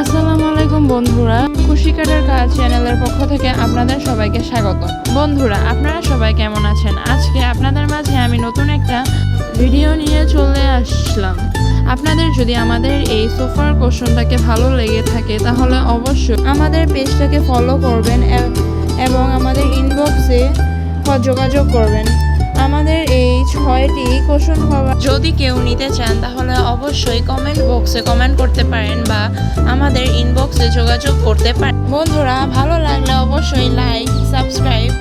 আসসালামু আলাইকুম বন্ধুরা, খুশি কাটার কাজ চ্যানেলের পক্ষ থেকে আপনাদের সবাইকে স্বাগত। বন্ধুরা, আপনারা সবাই কেমন আছেন? আজকে আপনাদের মাঝে আমি নতুন একটা ভিডিও নিয়ে চলে আসলাম। আপনাদের যদি আমাদের এই সোফার কুশনটাকে ভালো লেগে থাকে তাহলে অবশ্যই আমাদের পেজটাকে ফলো করবেন এবং আমাদের ইনবক্সে যোগাযোগ করবেন। আমাদের এই 6টি কুশন কভার যদি কেউ নিতে চান তাহলে অবশ্যই কমেন্ট বক্সে কমেন্ট করতে পারেন বা আমাদের ইনবক্সে যোগাযোগ করতে পারেন। বন্ধুরা, ভালো লাগলে অবশ্যই লাইক, সাবস্ক্রাইব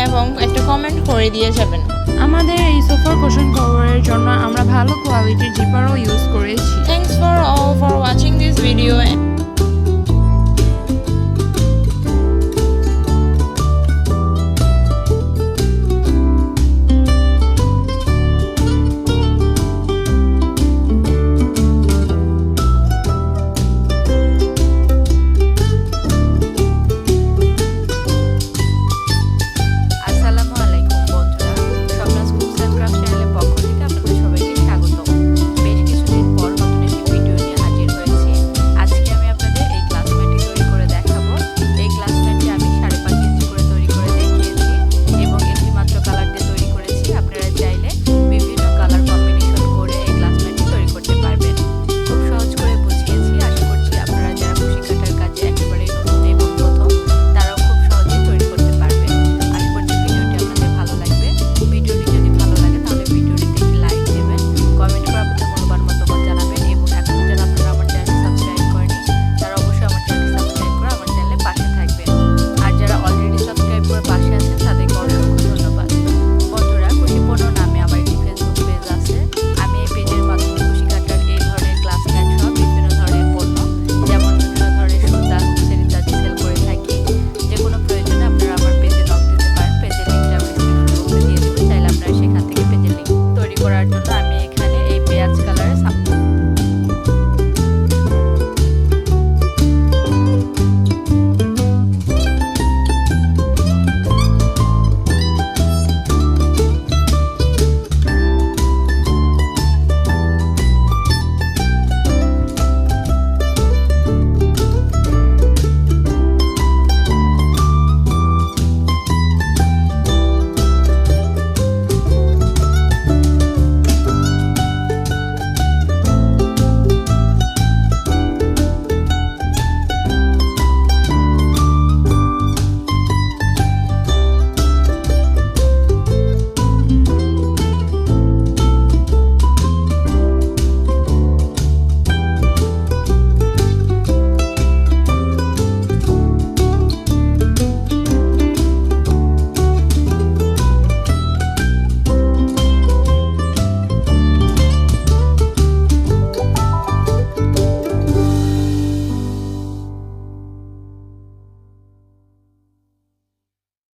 এবং একটা কমেন্ট করে দিয়ে যাবেন। আমাদের এই সোফা কুশন কভারের জন্য আমরা ভালো কোয়ালিটির জিপারও ইউজ করেছি। Thanks for all for watching this video